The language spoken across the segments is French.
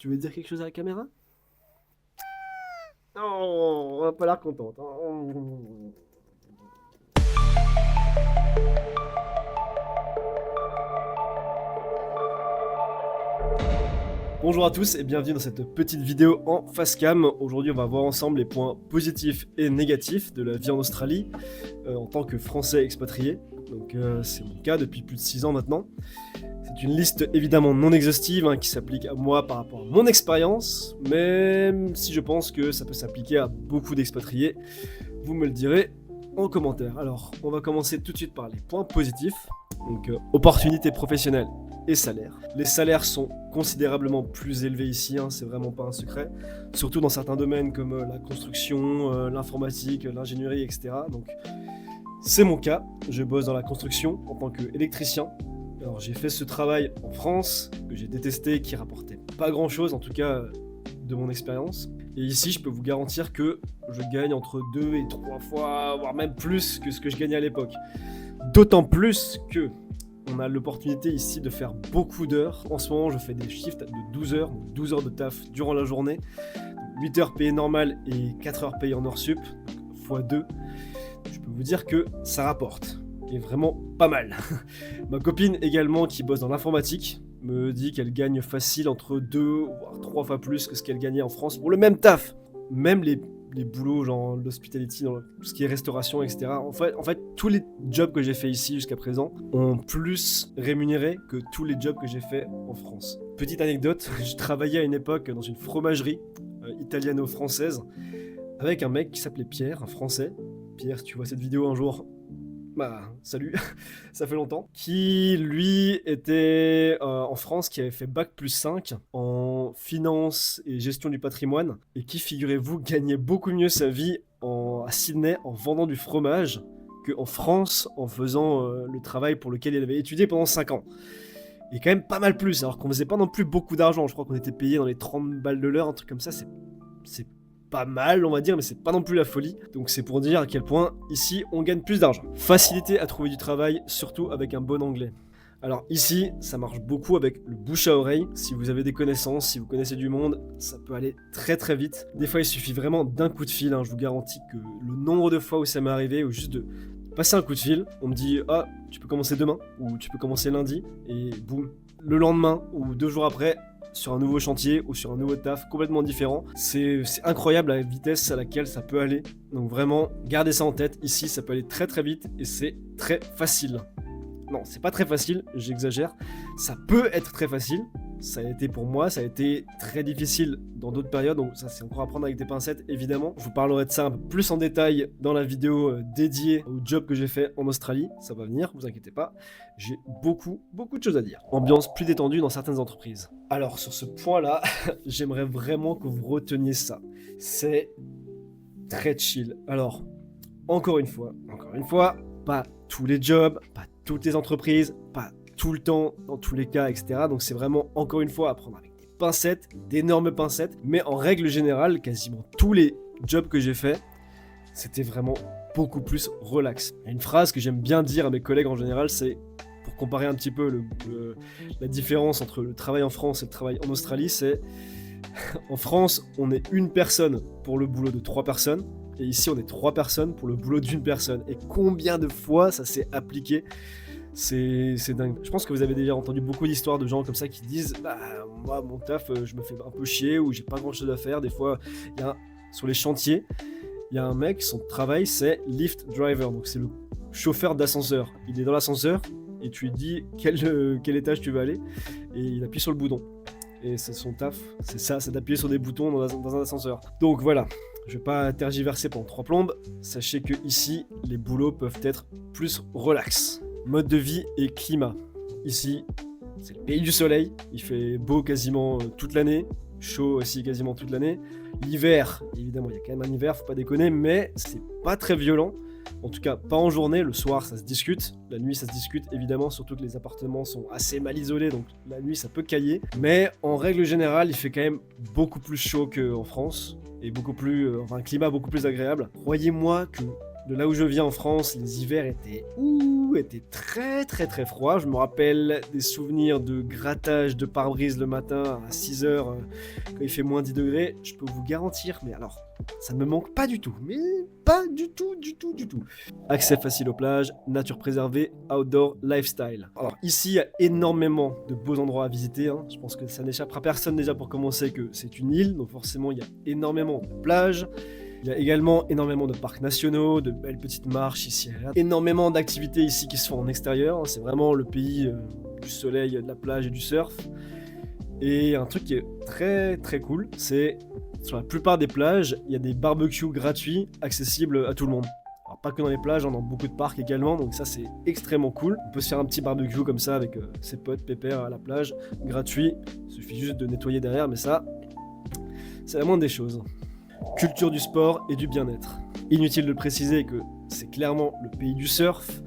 Tu veux dire quelque chose à la caméra? Oh, on n'a pas l'air contente. Oh. Bonjour à tous et bienvenue dans cette petite vidéo en face cam. Aujourd'hui on va voir ensemble les points positifs et négatifs de la vie en Australie en tant que Français expatrié. Donc c'est mon cas depuis plus de 6 ans maintenant. C'est une liste évidemment non exhaustive qui s'applique à moi par rapport à mon expérience, même si je pense que ça peut s'appliquer à beaucoup d'expatriés. Vous me le direz en commentaire. Alors on va commencer tout de suite par les points positifs. Donc opportunités professionnelles et salaires. Les salaires sont considérablement plus élevés ici, c'est vraiment pas un secret. Surtout dans certains domaines comme la construction, l'informatique, l'ingénierie, etc. Donc c'est mon cas, je bosse dans la construction en tant qu'électricien. Alors j'ai fait ce travail en France, que j'ai détesté, qui rapportait pas grand chose, en tout cas de mon expérience. Et ici je peux vous garantir que je gagne entre 2 et 3 fois, voire même plus que ce que je gagnais à l'époque. D'autant plus que on a l'opportunité ici de faire beaucoup d'heures. En ce moment, je fais des shifts de 12 heures, 12 heures de taf durant la journée. 8 heures payées normales et 4 heures payées en heures sup, x2. Je peux vous dire que ça rapporte. Et vraiment pas mal. Ma copine également, qui bosse dans l'informatique, me dit qu'elle gagne facile entre 2 voire 3 fois plus que ce qu'elle gagnait en France pour le même taf. Même les boulots, genre l'hospitality, dans tout ce qui est restauration, etc. En fait, tous les jobs que j'ai fait ici jusqu'à présent ont plus rémunéré que tous les jobs que j'ai fait en France. Petite anecdote, je travaillais à une époque dans une fromagerie italiano-française avec un mec qui s'appelait Pierre, un Français. Pierre, si tu vois cette vidéo un jour, bah salut, ça fait longtemps. Qui lui était en France, qui avait fait bac+5 en finance et gestion du patrimoine, et qui, figurez-vous, gagnait beaucoup mieux sa vie à Sydney en vendant du fromage qu'en France en faisant le travail pour lequel il avait étudié pendant 5 ans. Et quand même pas mal plus, alors qu'on faisait pas non plus beaucoup d'argent. Je crois qu'on était payé dans les 30 balles de l'heure, un truc comme ça. C'est pas mal, on va dire, mais c'est pas non plus la folie. Donc c'est pour dire à quel point ici on gagne plus d'argent. Facilité à trouver du travail, surtout avec un bon anglais. Alors ici, ça marche beaucoup avec le bouche à oreille. Si vous avez des connaissances, si vous connaissez du monde, ça peut aller très très vite. Des fois, il suffit vraiment d'un coup de fil. Je vous garantis que le nombre de fois où ça m'est arrivé, ou juste de passer un coup de fil, on me dit ah, tu peux commencer demain, ou tu peux commencer lundi, et boum, le lendemain ou 2 jours après, sur un nouveau chantier ou sur un nouveau taf complètement différent. C'est incroyable la vitesse à laquelle ça peut aller. Donc vraiment, gardez ça en tête. Ici, ça peut aller très très vite et c'est très facile. Non, c'est pas très facile, j'exagère. Ça peut être très facile. Ça a été pour moi, ça a été très difficile dans d'autres périodes, donc ça c'est encore à prendre avec des pincettes évidemment. Je vous parlerai de ça un peu plus en détail dans la vidéo dédiée au job que j'ai fait en Australie. Ça va venir, vous inquiétez pas. J'ai beaucoup de choses à dire. Ambiance plus détendue dans certaines entreprises. Alors sur ce point-là, j'aimerais vraiment que vous reteniez ça. C'est très chill. Alors, encore une fois, pas tous les jobs, pas toutes les entreprises, pas tout le temps, dans tous les cas, etc. Donc c'est vraiment, encore une fois, à prendre avec des pincettes, d'énormes pincettes. Mais en règle générale, quasiment tous les jobs que j'ai fait, c'était vraiment beaucoup plus relax. Une phrase que j'aime bien dire à mes collègues en général, c'est, pour comparer un petit peu la différence entre le travail en France et le travail en Australie, c'est en France, on est une personne pour le boulot de 3 personnes. Et ici, on est 3 personnes pour le boulot d'une personne. Et combien de fois ça s'est appliqué ? C'est dingue. Je pense que vous avez déjà entendu beaucoup d'histoires de gens comme ça qui disent bah, moi, mon taf, je me fais un peu chier ou j'ai pas grand chose à faire. Des fois, sur les chantiers, il y a un mec, son travail, c'est lift driver. Donc, c'est le chauffeur d'ascenseur. Il est dans l'ascenseur et tu lui dis quel étage tu veux aller et il appuie sur le bouton. Et c'est son taf, c'est d'appuyer sur des boutons dans un ascenseur. Donc voilà. Je vais pas tergiverser pendant 3 plombes. Sachez que ici, les boulots peuvent être plus relax. Mode de vie et climat. Ici, c'est le pays du soleil. Il fait beau quasiment toute l'année. Chaud aussi quasiment toute l'année. L'hiver, évidemment, il y a quand même un hiver, faut pas déconner, mais c'est pas très violent. En tout cas, pas en journée. Le soir, ça se discute. La nuit, ça se discute, évidemment. Surtout que les appartements sont assez mal isolés, donc la nuit, ça peut cailler. Mais en règle générale, il fait quand même beaucoup plus chaud qu'en France. Et un climat beaucoup plus agréable. Croyez-moi que De là où je viens en France, les hivers étaient très très très froids. Je me rappelle des souvenirs de grattage de pare-brise le matin à 6h quand il fait moins 10 degrés. Je peux vous garantir, mais alors, ça ne me manque pas du tout. Mais pas du tout. Accès facile aux plages, nature préservée, outdoor, lifestyle. Alors ici, il y a énormément de beaux endroits à visiter. Hein. Je pense que ça n'échappera à personne déjà pour commencer que c'est une île. Donc forcément, il y a énormément de plages. Il y a également énormément de parcs nationaux, de belles petites marches ici et là. Énormément d'activités ici qui se font en extérieur. C'est vraiment le pays du soleil, de la plage et du surf. Et un truc qui est très très cool, c'est sur la plupart des plages, il y a des barbecues gratuits accessibles à tout le monde. Alors pas que dans les plages, dans beaucoup de parcs également, donc ça c'est extrêmement cool. On peut se faire un petit barbecue comme ça avec ses potes pépères à la plage, gratuit. Il suffit juste de nettoyer derrière, mais ça, c'est la moindre des choses. Culture du sport et du bien-être. Inutile de le préciser que c'est clairement le pays du surf,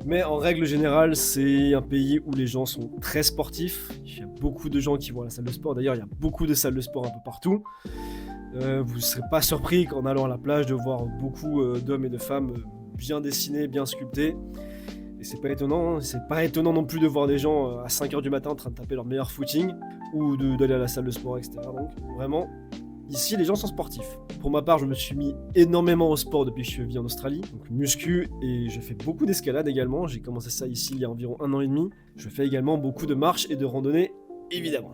mais en règle générale, c'est un pays où les gens sont très sportifs. Il y a beaucoup de gens qui vont à la salle de sport. D'ailleurs, il y a beaucoup de salles de sport un peu partout. Vous ne serez pas surpris qu'en allant à la plage de voir beaucoup d'hommes et de femmes bien dessinés, bien sculptés. Et c'est pas étonnant. C'est pas étonnant non plus de voir des gens à 5h du matin en train de taper leur meilleur footing ou d'aller à la salle de sport, etc. Donc vraiment, ici, les gens sont sportifs. Pour ma part, je me suis mis énormément au sport depuis que je vis en Australie. Donc muscu, et je fais beaucoup d'escalade également. J'ai commencé ça ici il y a environ 1 an et demi. Je fais également beaucoup de marches et de randonnées, évidemment.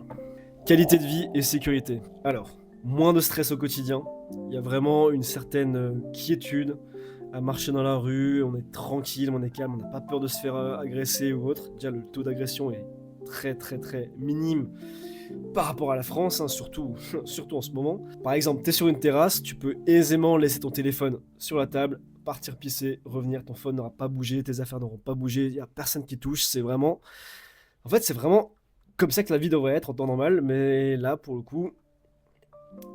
Qualité de vie et sécurité. Alors, moins de stress au quotidien. Il y a vraiment une certaine quiétude à marcher dans la rue. On est tranquille, on est calme, on n'a pas peur de se faire agresser ou autre. Déjà, le taux d'agression est très très très minime par rapport à la France, hein, surtout en ce moment. Par exemple, tu es sur une terrasse, tu peux aisément laisser ton téléphone sur la table, partir pisser, revenir, ton phone n'aura pas bougé, tes affaires n'auront pas bougé, il n'y a personne qui touche, c'est vraiment comme ça que la vie devrait être en temps normal, mais là, pour le coup,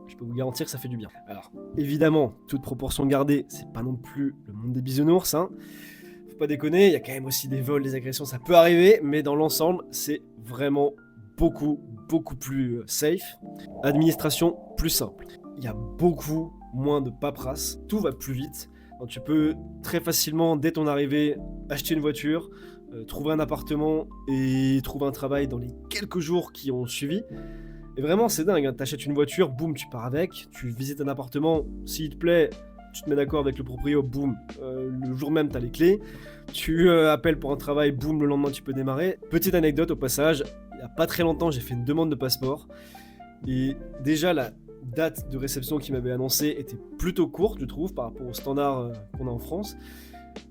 je peux vous garantir que ça fait du bien. Alors, évidemment, toute proportion gardée, c'est pas non plus le monde des bisounours, hein. Faut pas déconner, il y a quand même aussi des vols, des agressions, ça peut arriver, mais dans l'ensemble, c'est vraiment beaucoup plus safe. Administration plus simple. Il y a beaucoup moins de paperasse. Tout va plus vite. Donc tu peux très facilement, dès ton arrivée, acheter une voiture, trouver un appartement et trouver un travail dans les quelques jours qui ont suivi. Et vraiment, c'est dingue. Hein. T'achètes une voiture, boum, tu pars avec. Tu visites un appartement, s'il te plaît, tu te mets d'accord avec le proprio, boum, le jour même, t'as les clés. Tu appelles pour un travail, boum, le lendemain, tu peux démarrer. Petite anecdote au passage, il n'y a pas très longtemps, j'ai fait une demande de passeport. Et déjà, la date de réception qu'il m'avait annoncée était plutôt courte, je trouve, par rapport aux standards qu'on a en France.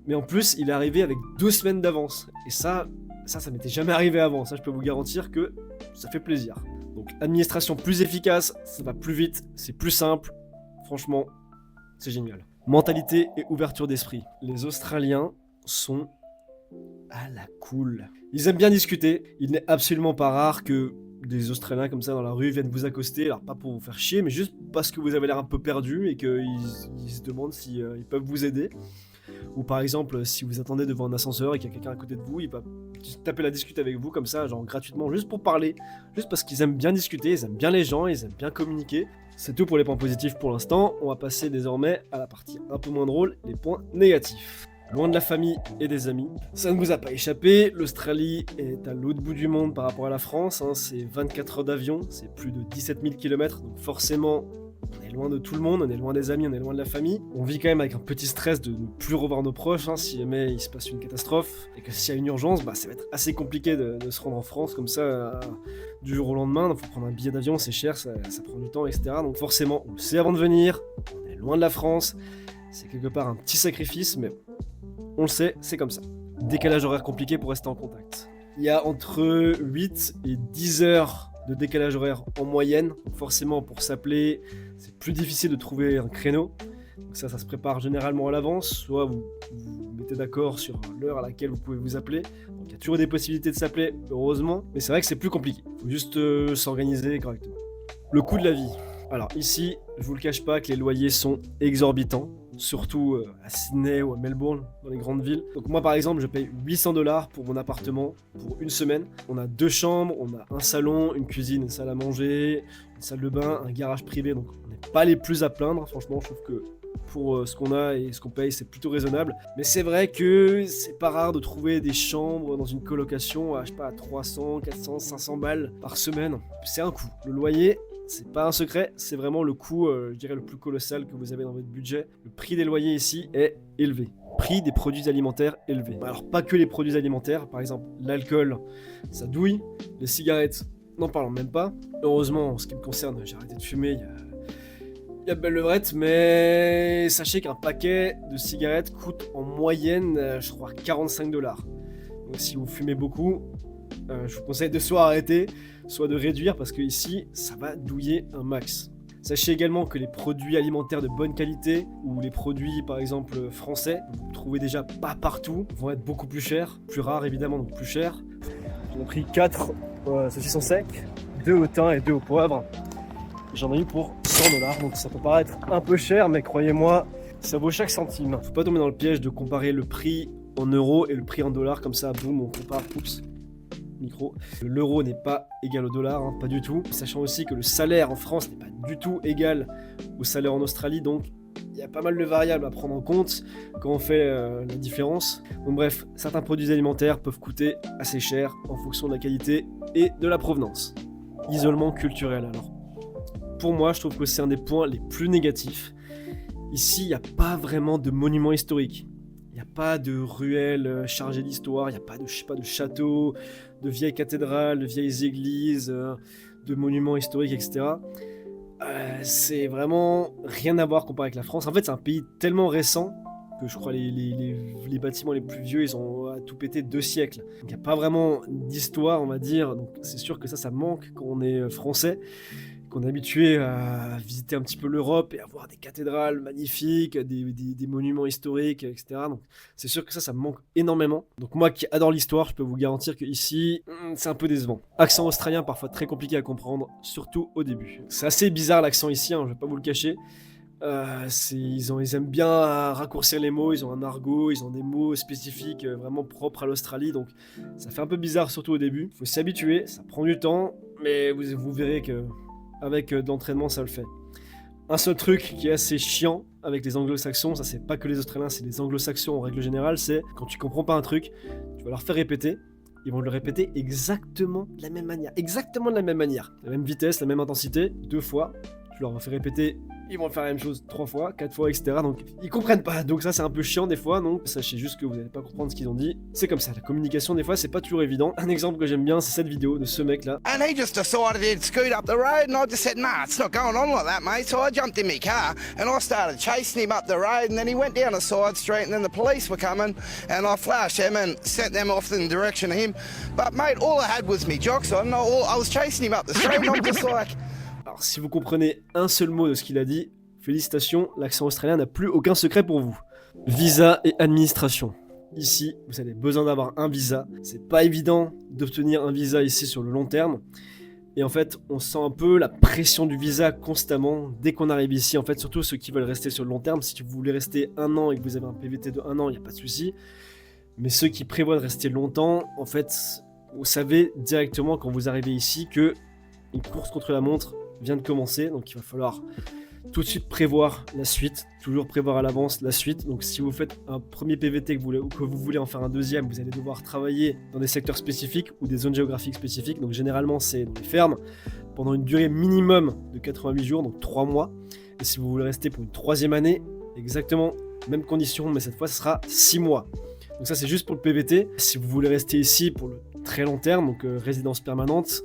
Mais en plus, il est arrivé avec 2 semaines d'avance. Et ça m'était jamais arrivé avant. Ça, je peux vous garantir que ça fait plaisir. Donc, administration plus efficace, ça va plus vite, c'est plus simple. Franchement, c'est génial. Mentalité et ouverture d'esprit. Les Australiens sont à la cool. Ils aiment bien discuter. Il n'est absolument pas rare que des Australiens comme ça dans la rue viennent vous accoster. Alors pas pour vous faire chier, mais juste parce que vous avez l'air un peu perdu et qu'ils se demandent si ils peuvent vous aider. Ou par exemple, si vous attendez devant un ascenseur et qu'il y a quelqu'un à côté de vous, il va taper la discute avec vous comme ça, genre gratuitement, juste pour parler. Juste parce qu'ils aiment bien discuter, ils aiment bien les gens, ils aiment bien communiquer. C'est tout pour les points positifs pour l'instant. On va passer désormais à la partie un peu moins drôle, les points négatifs. Loin de la famille et des amis. Ça ne vous a pas échappé, l'Australie est à l'autre bout du monde par rapport à la France, hein. C'est 24 heures d'avion, c'est plus de 17 000 km, donc forcément on est loin de tout le monde, on est loin des amis, on est loin de la famille. On vit quand même avec un petit stress de ne plus revoir nos proches, hein, si jamais il se passe une catastrophe, et que s'il y a une urgence, ça va être assez compliqué de se rendre en France comme ça du jour au lendemain. Il faut prendre un billet d'avion, c'est cher, ça prend du temps, etc. Donc forcément, on le sait avant de venir, on est loin de la France, c'est quelque part un petit sacrifice, mais on le sait, c'est comme ça. Décalage horaire compliqué pour rester en contact. Il y a entre 8 et 10 heures de décalage horaire en moyenne. Forcément, pour s'appeler, c'est plus difficile de trouver un créneau. Donc ça se prépare généralement à l'avance. Soit vous mettez d'accord sur l'heure à laquelle vous pouvez vous appeler. Donc il y a toujours des possibilités de s'appeler, heureusement. Mais c'est vrai que c'est plus compliqué. Il faut juste s'organiser correctement. Le coût de la vie. Alors ici, je vous le cache pas que les loyers sont exorbitants. Surtout à Sydney ou à Melbourne, dans les grandes villes. Donc moi par exemple, je paye $800 pour mon appartement pour une semaine. On a 2 chambres, on a un salon, une cuisine, une salle à manger, une salle de bain, un garage privé. Donc on n'est pas les plus à plaindre. Franchement, je trouve que pour ce qu'on a et ce qu'on paye, c'est plutôt raisonnable. Mais c'est vrai que c'est pas rare de trouver des chambres dans une colocation à, je sais pas, à 300, 400, 500 balles par semaine. C'est un coût. Le loyer, c'est pas un secret, c'est vraiment le coût, je dirais, le plus colossal que vous avez dans votre budget. Le prix des loyers ici est élevé. Prix des produits alimentaires élevé. Alors pas que les produits alimentaires, par exemple l'alcool, ça douille, les cigarettes, n'en parlons même pas. Heureusement, en ce qui me concerne, j'ai arrêté de fumer il y a belle levrette, mais sachez qu'un paquet de cigarettes coûte en moyenne, je crois, 45 $. Donc si vous fumez beaucoup, je vous conseille de soit arrêter, soit de réduire, parce que ici, ça va douiller un max. Sachez également que les produits alimentaires de bonne qualité, ou les produits par exemple français, vous ne trouvez déjà pas partout, vont être beaucoup plus chers, plus rares évidemment, donc plus chers. J'en ai pris 4 saucissons secs, 2 au thym et 2 au poivre. J'en ai eu pour 100 $, donc ça peut paraître un peu cher, mais croyez-moi, ça vaut chaque centime. Faut pas tomber dans le piège de comparer le prix en euros et le prix en dollars, comme ça, boum, on compare, oups, micro. L'euro n'est pas égal au dollar, hein, pas du tout. Sachant aussi que le salaire en France n'est pas du tout égal au salaire en Australie, donc il y a pas mal de variables à prendre en compte quand on fait la différence. Donc bref, certains produits alimentaires peuvent coûter assez cher en fonction de la qualité et de la provenance. Isolement culturel alors. Pour moi, je trouve que c'est un des points les plus négatifs. Ici, il n'y a pas vraiment de monuments historiques. Il n'y a pas de ruelles chargées d'histoire, il n'y a pas de, de châteaux, de vieilles cathédrales, de vieilles églises, de monuments historiques, etc. C'est vraiment rien à voir comparé avec la France. En fait, c'est un pays tellement récent que je crois les bâtiments les plus vieux, ils ont à tout pété 2 siècles. Donc il n'y a pas vraiment d'histoire, on va dire. Donc c'est sûr que ça manque quand on est français, qu'on est habitué à visiter un petit peu l'Europe et à voir des cathédrales magnifiques, des monuments historiques, etc. Donc c'est sûr que ça me manque énormément. Donc moi qui adore l'histoire, je peux vous garantir qu'ici, c'est un peu décevant. Accent australien parfois très compliqué à comprendre, surtout au début. C'est assez bizarre l'accent ici, hein, je vais pas vous le cacher. Ils aiment bien raccourcir les mots, ils ont un argot, ils ont des mots spécifiques vraiment propres à l'Australie, donc ça fait un peu bizarre surtout au début. Faut s'y habituer, ça prend du temps, mais vous verrez que avec de l'entraînement ça le fait. Un seul truc qui est assez chiant avec les anglo-saxons, ça c'est pas que les Australiens, c'est les anglo-saxons en règle générale, c'est quand tu comprends pas un truc, tu vas leur faire répéter, ils vont le répéter exactement de la même manière, la même vitesse, la même intensité, 2 fois, tu leur fais répéter, ils vont faire la même chose 3 fois, 4 fois, etc. Donc ils comprennent pas, donc ça c'est un peu chiant des fois, donc sachez juste que vous n'allez pas comprendre ce qu'ils ont dit. C'est comme ça, la communication des fois c'est pas toujours évident. Un exemple que j'aime bien, c'est cette vidéo de ce mec là. And he just decided he'd scoot up the road, and I just said, nah, it's not going on like that, mate. So I jumped in my car, and I started chasing him up the road, and then he went down a side street, and then the police were coming, and I flashed them and sent them off in the direction of him. But mate, all I had was me jocks on. I was chasing him up the street, and I'm just like... Alors si vous comprenez un seul mot de ce qu'il a dit, félicitations, l'accent australien n'a plus aucun secret pour vous. Visa et administration. Ici, vous avez besoin d'avoir un visa. C'est pas évident d'obtenir un visa ici sur le long terme. Et en fait, on sent un peu la pression du visa constamment dès qu'on arrive ici. En fait, surtout ceux qui veulent rester sur le long terme. Si vous voulez rester 1 an et que vous avez un PVT de 1 an, il n'y a pas de souci. Mais ceux qui prévoient de rester longtemps, en fait, vous savez directement quand vous arrivez ici que une course contre la montre vient de commencer. Donc il va falloir tout de suite prévoir la suite, toujours prévoir à l'avance la suite. Donc si vous faites un premier PVT ou que vous voulez en faire un deuxième, vous allez devoir travailler dans des secteurs spécifiques ou des zones géographiques spécifiques. Donc généralement c'est dans les fermes pendant une durée minimum de 88 jours, donc 3 mois. Et si vous voulez rester pour une 3e année, exactement même condition, mais cette fois ce sera 6 mois. Donc ça c'est juste pour le PVT. Si vous voulez rester ici pour le très long terme, donc résidence permanente,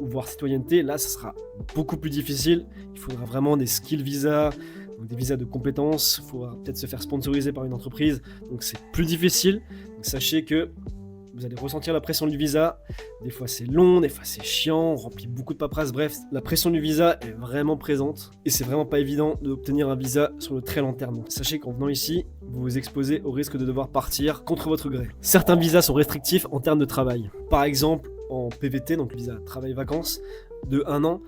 ou voire citoyenneté, là ça sera beaucoup plus difficile. Il faudra vraiment des skill visas, donc des visas de compétences, il faudra peut-être se faire sponsoriser par une entreprise, donc c'est plus difficile. Donc sachez que vous allez ressentir la pression du visa, des fois c'est long, des fois c'est chiant, on remplit beaucoup de paperasse, bref, la pression du visa est vraiment présente et c'est vraiment pas évident d'obtenir un visa sur le très long terme. Donc sachez qu'en venant ici, vous vous exposez au risque de devoir partir contre votre gré. Certains visas sont restrictifs en termes de travail. Par exemple, en PVT, donc visa travail-vacances, de 1 an,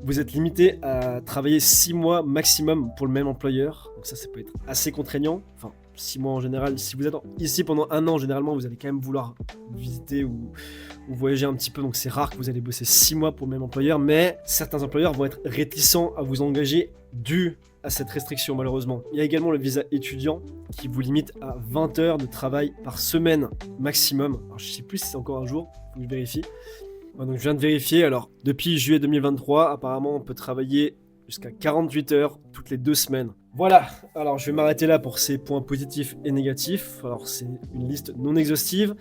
vous êtes limité à travailler 6 mois maximum pour le même employeur. Donc ça peut être assez contraignant. Enfin, 6 mois en général. Si vous êtes ici pendant 1 an, généralement, vous allez quand même vouloir visiter ou voyager un petit peu. Donc c'est rare que vous allez bosser 6 mois pour le même employeur. Mais certains employeurs vont être réticents à vous engager dû à cette restriction, malheureusement. Il y a également le visa étudiant qui vous limite à 20 heures de travail par semaine maximum. Alors je sais plus si c'est encore un jour, faut que je vérifie. Donc je viens de vérifier. Alors depuis juillet 2023, apparemment on peut travailler jusqu'à 48 heures toutes les 2 semaines. Voilà, alors je vais m'arrêter là pour ces points positifs et négatifs. Alors c'est une liste non exhaustive.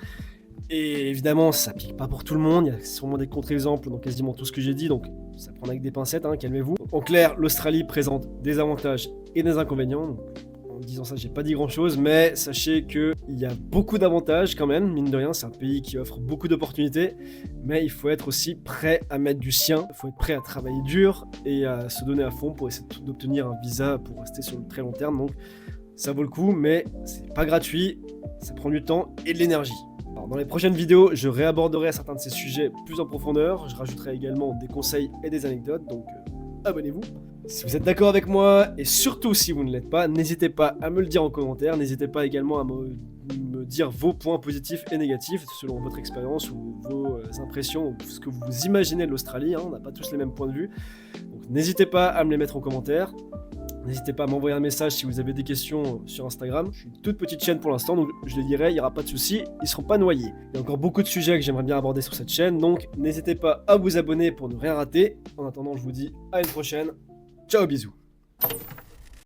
Et évidemment, ça pique pas pour tout le monde, il y a sûrement des contre-exemples dans quasiment tout ce que j'ai dit, donc ça prend avec des pincettes, hein, calmez-vous. En clair, l'Australie présente des avantages et des inconvénients. Donc, en disant ça, j'ai pas dit grand-chose, mais sachez qu'il y a beaucoup d'avantages quand même, mine de rien, c'est un pays qui offre beaucoup d'opportunités, mais il faut être aussi prêt à mettre du sien, il faut être prêt à travailler dur et à se donner à fond pour essayer d'obtenir un visa pour rester sur le très long terme, donc ça vaut le coup, mais c'est pas gratuit, ça prend du temps et de l'énergie. Alors, dans les prochaines vidéos, je réaborderai certains de ces sujets plus en profondeur. Je rajouterai également des conseils et des anecdotes, donc abonnez-vous. Si vous êtes d'accord avec moi, et surtout si vous ne l'êtes pas, n'hésitez pas à me le dire en commentaire. N'hésitez pas également à me dire vos points positifs et négatifs selon votre expérience ou vos impressions ou ce que vous imaginez de l'Australie. Hein, on n'a pas tous les mêmes points de vue. Donc n'hésitez pas à me les mettre en commentaire. N'hésitez pas à m'envoyer un message si vous avez des questions sur Instagram. Je suis une toute petite chaîne pour l'instant, donc je les dirai, il n'y aura pas de soucis, ils ne seront pas noyés. Il y a encore beaucoup de sujets que j'aimerais bien aborder sur cette chaîne, donc n'hésitez pas à vous abonner pour ne rien rater. En attendant, je vous dis à une prochaine. Ciao, bisous.